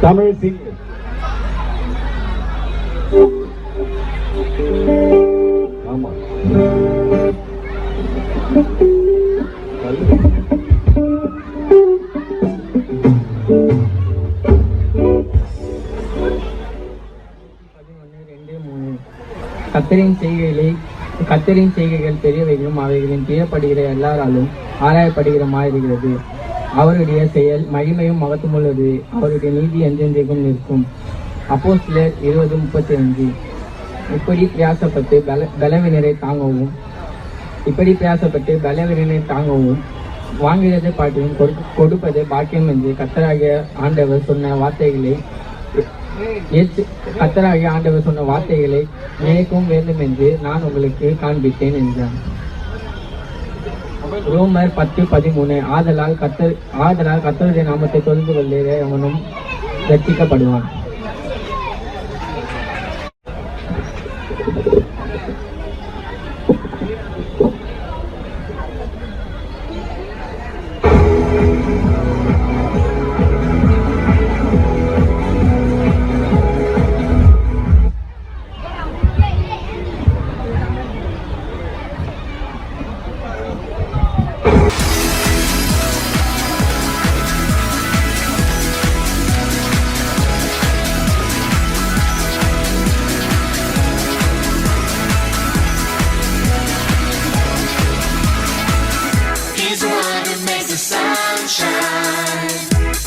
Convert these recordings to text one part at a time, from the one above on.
தமிழ் சிங். ஆமா கத்தரின் செய்கைகள் பெரியவைகளும் அவைகளின் கீழப்படுகிற எல்லாராலும் ஆராயப்படுகிறமாயிருக்கிறது. அவருடைய செயல் மகிமையும் மகத்துவமுள்ளது. அவருடைய நீதி என்றென்றைக்கும் நிற்கும். அப்போஸ்தலர் 20:35. இப்படி பிரயாசப்பட்டு பலவீனரை தாங்கவும் வாங்குகிறதை பாட்டிலும் கொடுப்பதை பாக்கியம் என்று கர்த்தராகிய ஆண்டவர் சொன்ன வார்த்தைகளை நினைக்கவும் வேண்டும் என்று நான் உங்களுக்கு காண்பித்தேன் என்றான். ரோமர் 10:13. ஆதலால் கர்த்தருடைய நாமத்தை தொழுது கொள்ளுகிற எவனும் ரட்சிக்கப்படுவான்.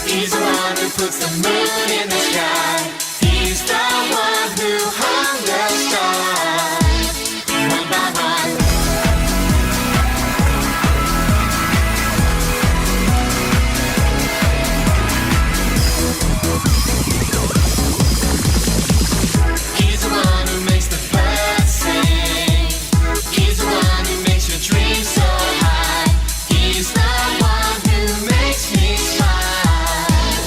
He's the one who puts the moon in the sky. He's the one who hung the stars one by one. He's the one who makes the birds sing. He's the one who makes your dreams so high. He's the one who makes me smile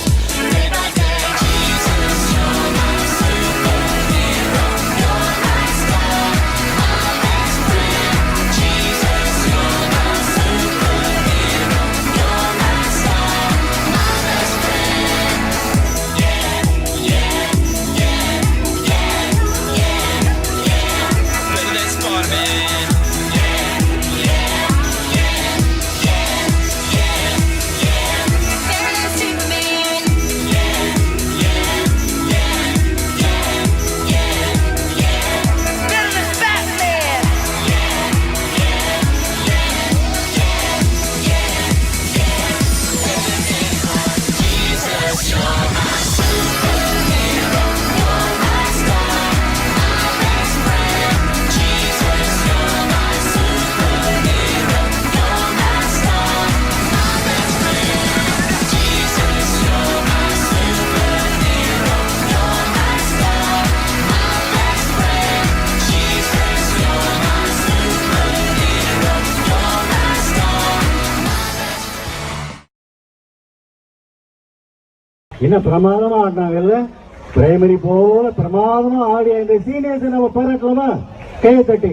day by day. Jesus, you're my superhero. You're my star, my best friend. Jesus, you're my superhero. You're my star, my best friend. Yeah, yeah, yeah, yeah, yeah, yeah. Better than Spider-Man. Yeah, yeah, yeah, yeah, yeah, yeah. Better than Superman. Yeah, yeah, yeah, yeah, yeah, yeah. Better than Batman. Yeah, yeah, yeah, yeah, yeah, yeah. Jesus, you're my superhero. You're my star, my best friend. Jesus, you're my superhero. You're my star, my best friend. Jesus, you're my superhero. You're my star, my best friend. Jesus, you're my superhero. You're my star, my best friend. என்ன பிரமாதமா ஆடினாங்கல்ல. Primary போல பிரமாதமா ஆடிய இந்த seniors நம்ம பாராட்டலாமா? கையை தட்டி.